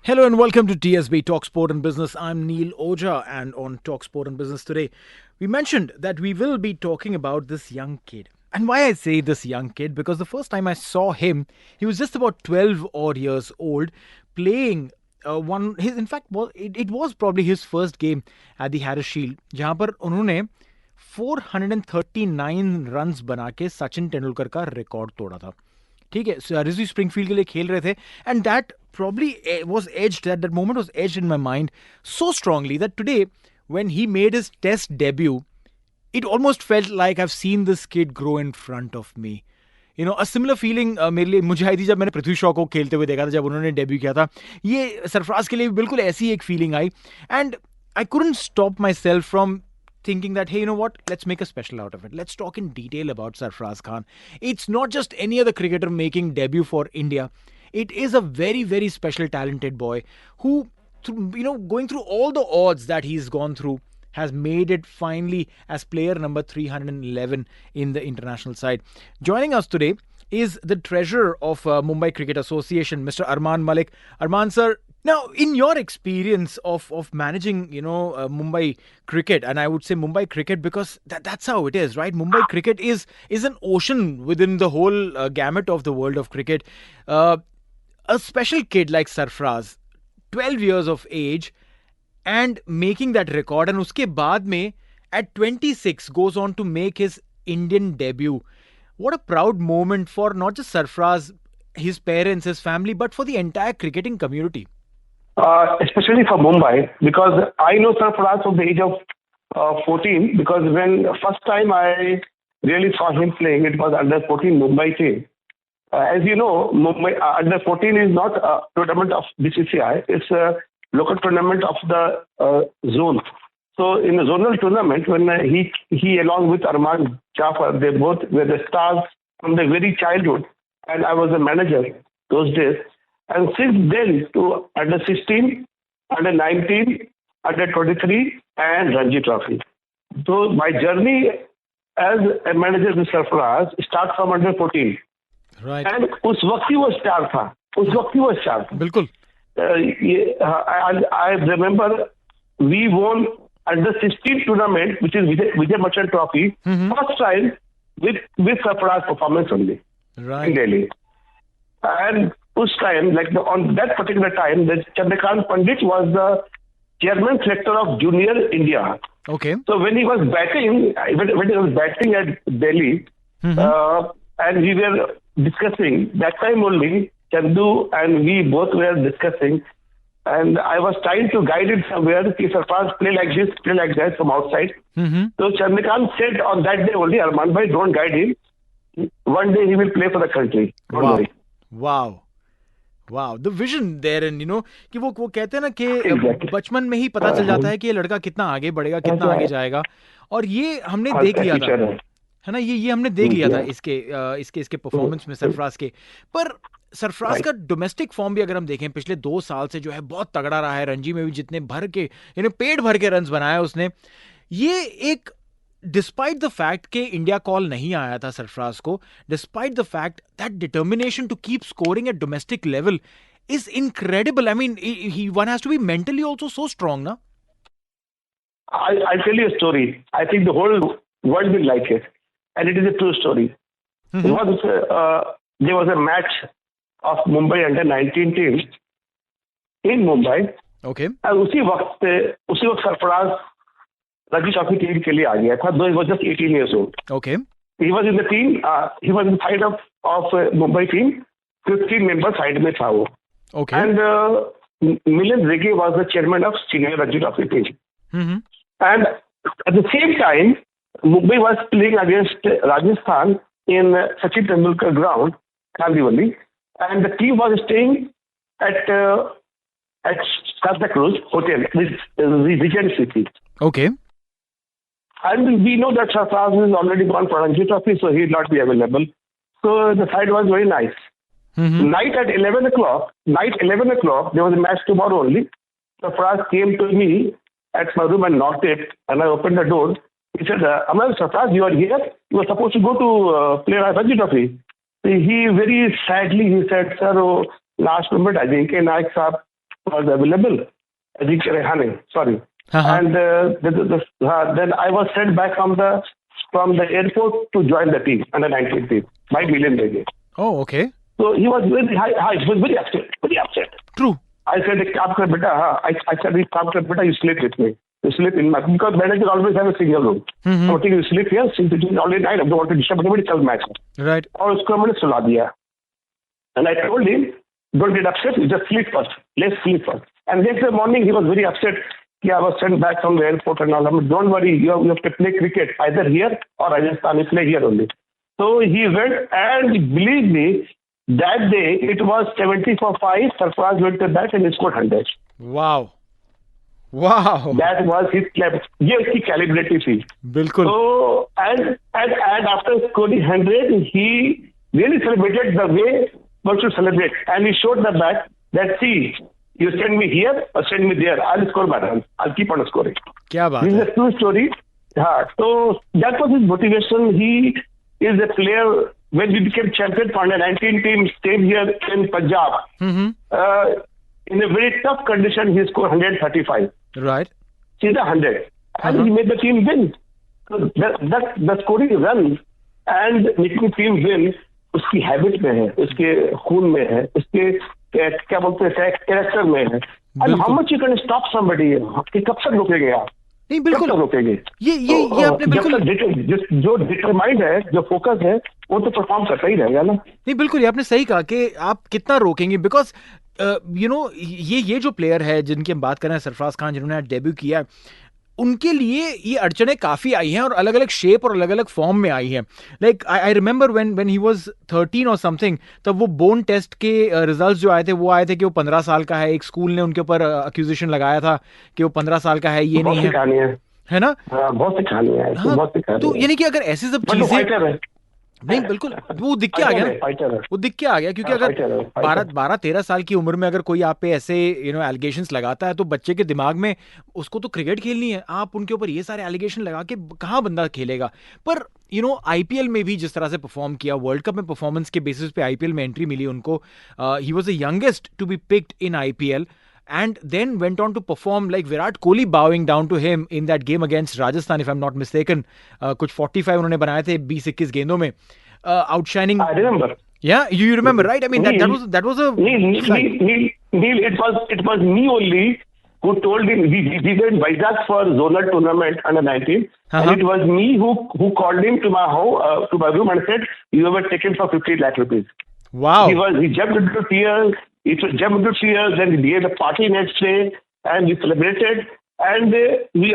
Hello and welcome to TSB Talk Sport and Business. I'm Neil Oja, and on Talk Sport and Business today, we mentioned that we will be talking about this young kid. And why I say this young kid, because the first time I saw him, he was just about 12 odd years old, playing in fact, it was probably his first game at the Harris Shield, जहाँ पर उन्होंने 439 runs बना के सचिन तेंदुलकर का record तोड़ा था. ठीक है, रिजवी स्प्रिंगफील्ड के लिए खेल रहे थे, and that probably was edged, that moment was edged in my mind so strongly that today when he made his test debut, it almost felt like I've seen this kid grow in front of me. You know, a similar feeling मेरे लिए मुझे आई थी जब मैंने पृथ्वी शॉ को खेलते हुए देखा था, जब उन्होंने डेब्यू किया था. ये सरफराज के लिए भी बिल्कुल ऐसी एक feeling I, and I couldn't stop myself from thinking that, hey, you know what, let's make a special out of it. Let's talk in detail about Sarfaraz Khan. It's not just any other cricketer making debut for India. It is a very, very special, talented boy who, going through all the odds that he's gone through, has made it finally as player number 311 in the international side. Joining us today is the treasurer of Mumbai Cricket Association, Mr. Arman Mallick. Arman sir, now in your experience of managing, Mumbai cricket, and I would say Mumbai cricket because that's how it is, right? Mumbai cricket is an ocean within the whole gamut of the world of cricket. A special kid like Sarfaraz, 12 years of age, and making that record, and uske baad mein at 26 goes on to make his Indian debut. What a proud moment for not just Sarfaraz, his parents, his family, but for the entire cricketing community. Especially for Mumbai, because I know Sarfaraz from the age of 14, because when first time I really saw him playing, it was under 14 Mumbai team. As you know, Mumbai under 14 is not a tournament of BCCI, it's a local tournament of the zone. So in the zonal tournament, when he along with Arman Jafar, they both were the stars from the very childhood, and I was a manager those days. And since then to under 16, under 19, under 23 and Ranji Trophy. So my journey as a manager with Sarfaraz start from under 14. Right. And उस वक्त ही वो star था. बिल्कुल. I remember we won under 16 tournament, which is Vijay Merchant Trophy, first time with Sarfaraz performance only, right, in Delhi. And uस time, on that particular time, the Chandrakant Pandit was the chairman selector of Junior India. Okay. So when he was batting, at Delhi, and we were discussing, that time only, Chandu and we both were discussing, and I was trying to guide it somewhere, कि Sarfaraz play like this, play like that from outside. So Chandrakant said on that day only, Arman bhai, don't guide him. One day he will play for the country. Don't worry. Wow, the vision there, and कि वो कहते हैं ना कि बचपन में ही पता चल जाता है कि ये लड़का कितना आगे बढ़ेगा, कितना आगे जाएगा, और ये हमने देख लिया था, है ना, ये हमने देख लिया था इसके परफॉर्मेंस में सरफराज के. पर सरफराज का डोमेस्टिक फॉर्म भी अगर हम देखें पिछले 2 साल से जो है बहुत तगड़ा रहा है. रणजी में भी जितने भर के पेट भर के रन्स बनाया उसने. ये एक डिस्पाइट द फैक्ट कि इंडिया कॉल नहीं आया था सरफराज को, despite the fact that determination to keep scoring at domestic level is incredible. I mean one has to be mentally also so strong, ना? I'll tell you a story. I think the whole world will like it, and it is a true story. There was a match of Mumbai under 19 team in Mumbai. Okay. And उसी वक्त Sarfaraz Ranji Trophy team के लिए आ गया था, though he was just 18 years old. Okay. He was in the team. He was in side of Mumbai team. 15 member side में था वो. Okay. And Milan Rege was the chairman of senior Ranji Trophy team. And at the same time, Mumbai was playing against Rajasthan in Sachin Tendulkar ground, Kandivali, and the team was staying at Santa Cruz Hotel, which is Regent City. Okay. And we know that Sarfaraz is already gone for Ranji Trophy, so he will not be available. So the side was very nice. Night 11 o'clock, there was a match tomorrow only. Sarfaraz came to me at my room and knocked it, and I opened the door. He said, Amar, Sarfaraz, you are here? You were supposed to go to play Ranji Trophy. He very sadly, he said, sir, last moment I think, Naik Saab, was available. Sorry. And then I was sent back from the airport to join the team, under 19 team, by Million Rege. Oh, okay. So he was he was very upset. True. I said, I said, beta, you sleep with me. You sleep in my, because manager always have a single room. So you sleep here, since it is already night, I don't want to disturb anybody, tell match. Right. और उसको मैंने सुला दिया. And I told him, don't get upset, you just sleep first. Let's sleep first. And next morning he was very upset. I was sent back from the airport and all. I mean, don't worry, you have to play cricket either here or Rajasthan. You play here only. So he went, and believe me, that day it was 70 for 5. Sarfaraz went to bat and he scored 100. Wow. Wow. That was his ये उसकी calibrity थी. बिल्कुल. So and after scoring 100, he really celebrated the way one should celebrate, and he showed the bat that, see, you send me here or send me there, I'll score my runs. I'll keep on scoring. क्या बात है? This is a true story. So that was his motivation. He is a player. When we became champion for under 19 team, stayed here in Punjab. In a very tough condition, he scored 135. Right. See the 100. And he made the team win. So the scoring runs and making team win, उसकी habit में है, उसके खून में है, उसके क्या बोलते हैं character में है. And how much you can stop somebody? कि कब तक रोकेंगे आप? नहीं बिल्कुल रोकेंगे. ये आपने बिल्कुल जो डिटरमाइंड है, जो फोकस है, वो तो परफॉर्म करता ही रहेगा ना. नहीं बिल्कुल, ये आपने सही कहा कि आप कितना रोकेंगे, बिकॉज ये जो प्लेयर है जिनकी हम बात कर रहे हैं, सरफराज खान, जिन्होंने डेब्यू किया है, उनके लिए ये अड़चने काफी आई हैं और अलग अलग शेप और अलग अलग फॉर्म में आई हैं. Like I remember when he was 13 और समथिंग, तब वो बोन टेस्ट के रिजल्ट्स जो आए थे कि वो 15 साल का है. एक स्कूल ने उनके ऊपर एक्यूजेशन लगाया था कि वो 15 साल का है, ये नहीं है ना. बहुत सी कहानी है. तो यानी कि अगर ऐसी सब चीजें नहीं बिल्कुल वो दिख के आ गया क्योंकि अगर 12-13 साल की उम्र में अगर कोई आप पे ऐसे एलिगेशंस लगाता है, तो बच्चे के दिमाग में उसको तो क्रिकेट खेलनी है, आप उनके ऊपर ये सारे एलिगेशन लगा के कहाँ बंदा खेलेगा. पर आईपीएल में भी जिस तरह से परफॉर्म किया, वर्ल्ड कप में परफॉर्मेंस के बेसिस पे आईपीएल में एंट्री मिली उनको. He was the youngest to be picked in IPL and then went on to perform like Virat Kohli bowing down to him in that game against Rajasthan, if I'm not mistaken. कुछ 45 उन्होंने बनाए थे 20-21 गेंदों में. Outshining. I remember. Yeah, you remember, right? I mean, that was a... Neil, it was me only who told him. We were in Vizag for zonal tournament under 19, and it was me who called him to my home, to my room, and said, "You were taken for 50 lakh rupees." Wow. He jumped into tears. Then we gave a party next day, and we celebrated. And we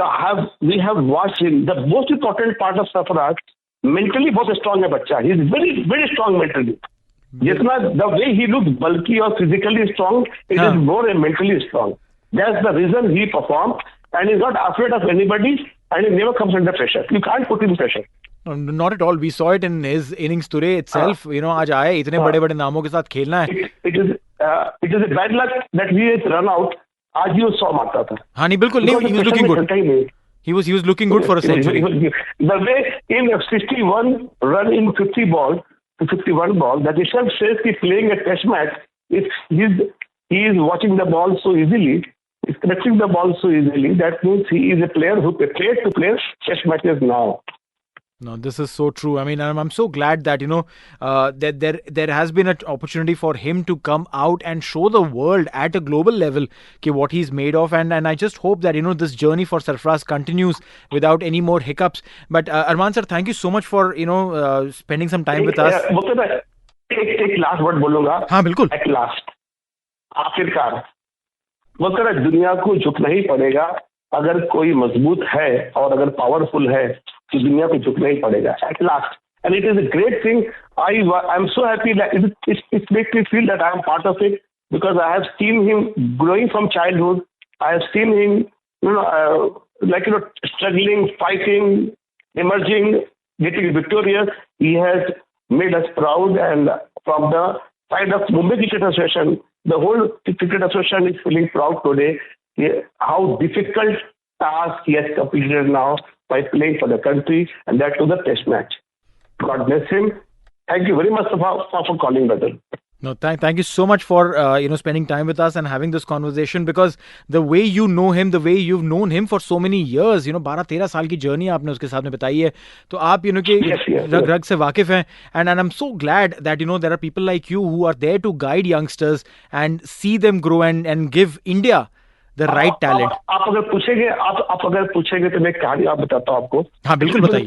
have watched him. The most important part of Sarfaraz, mentally बहुत strong है बच्चा. He is very very strong mentally. जितना the way he looks bulky or physically strong, it is more mentally strong. That's the reason he performed, and he's not afraid of anybody, and he never comes under pressure. You can't put him pressure. Not at all. We saw it in his innings today itself. आज आए इतने बड़े-बड़े नामों के साथ खेलना है. It is a bad luck that he has run out. आज ही वो 100 मारता था. हाँ नहीं बिल्कुल नहीं. He was looking good. He was looking good for a century. The way in 61 run in 50 ball to 51 ball, that itself says he's playing a test match. He is watching the ball so easily. He's connecting the ball so easily. That means he is a player who prepared to play test matches now. No, this is so true. I mean, I'm so glad that that there has been an opportunity for him to come out and show the world at a global level what he's made of, and I just hope that this journey for Sarfaraz continues without any more hiccups. But Arman sir, thank you so much for spending some time with us. एक last word बोलूंगा. हाँ बिल्कुल. At last, आखिरकार वो दुनिया को झुकना ही पड़ेगा. अगर कोई मजबूत है और अगर पावरफुल है तो दुनिया को झुकना ही पड़ेगा. At last, and it is a great thing. I'm so happy that it makes me feel that I am part of it, because I have seen him growing from childhood. I have seen him, struggling, fighting, emerging, getting victorious. He has made us proud, and from the side of Mumbai Cricket Association, the whole Cricket Association is feeling proud today. How difficult task he has completed now by playing for the country, and that to the test match. God bless him. Thank you very much for calling, brother. No, thank you so much for spending time with us and having this conversation, because the way you know him, the way you've known him for so many years, 12-13 साल की journey आपने उसके साथ में बताई है, तो आप के रग रग से वाकिफ हैं, and I'm so glad that there are people like you who are there to guide youngsters and see them grow and give India the right talent. आप अगर पूछेंगे तो मैं एक कहानी आप बताता हूँ आपको. हाँ बिल्कुल बताइए.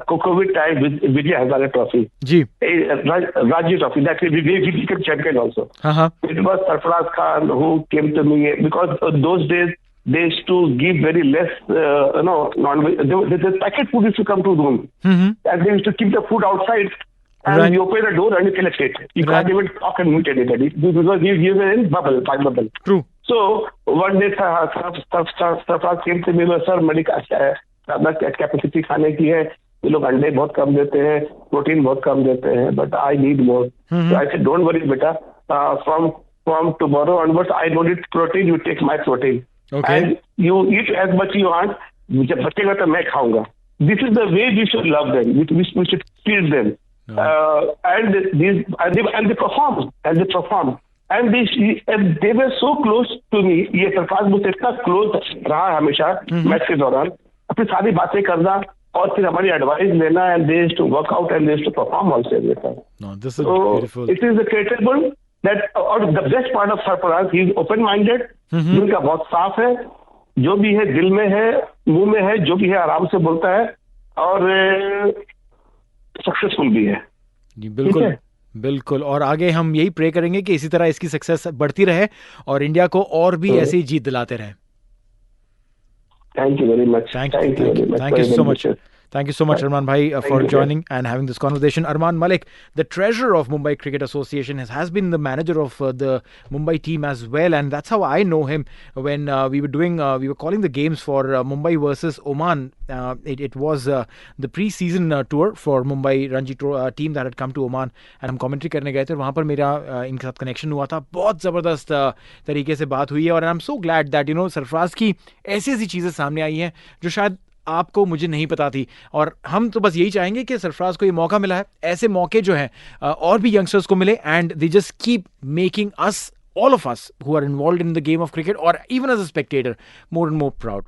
Covid time Vijay Hazare trophy ji, Ranji trophy that we became champion also. It was Sarfaraz Khan who came to me because those days they used to give very less non-veg. The packet food used to come to room, and they used to keep the food outside. And you open the door and you collect it. You can't even talk and meet anybody because you were in time bubble. True. So one day Sarfaraz came to me, sir, मेरी capacity खाने की है, ये लोग अंडे बहुत कम देते हैं, प्रोटीन बहुत कम देते हैं, but I need more. So I said, don't worry बेटा, from tomorrow onwards I don't eat protein, you take my protein. Okay. And you eat as much you want. जब बचेगा तो मैं खाऊंगा. This is the way we should love them. We should feed them. And they perform. And they were so close to me. ये सरफराज मुझसे इतना close रहा है हमेशा मैच के दौरान, अपनी सारी बातें करना और फिर हमारी एडवाइस लेना, and they used to work out and they used to perform also every time. No, this is beautiful. It is incredible that, or the best part of Sarfaraz, he is open-minded, दिल का बहुत साफ है, जो भी है दिल में है, मुंह में है, जो भी है आराम से बोलता है और सक्सेसफुल भी है. बिल्कुल बिल्कुल. और आगे हम यही प्रे करेंगे कि इसी तरह इसकी सक्सेस बढ़ती रहे और इंडिया को और भी ऐसी जीत दिलाते रहे. Thank you very much. Thank you so much. Thank you so much, Arman Bhai, for joining and having this conversation. Arman Mallick, the treasurer of Mumbai Cricket Association, has been the manager of the Mumbai team as well, and that's how I know him. When we were calling the games for Mumbai versus Oman. It was the pre-season tour for Mumbai Ranji team that had come to Oman, and हम commentary करने गए थे. वहाँ पर मेरा इनके साथ connection हुआ था, बहुत ज़बरदस्त तरीके से बात हुई है, और I'm so glad that Sarfaraz की ऐसी चीज़ें सामने आई हैं जो शायद आपको मुझे नहीं पता थी. और हम तो बस यही चाहेंगे कि सरफराज को ये मौका मिला है, ऐसे मौके जो हैं और भी यंगस्टर्स को मिले, and they just keep making us, all of us who are involved in the game of cricket or even as a spectator, more and more proud.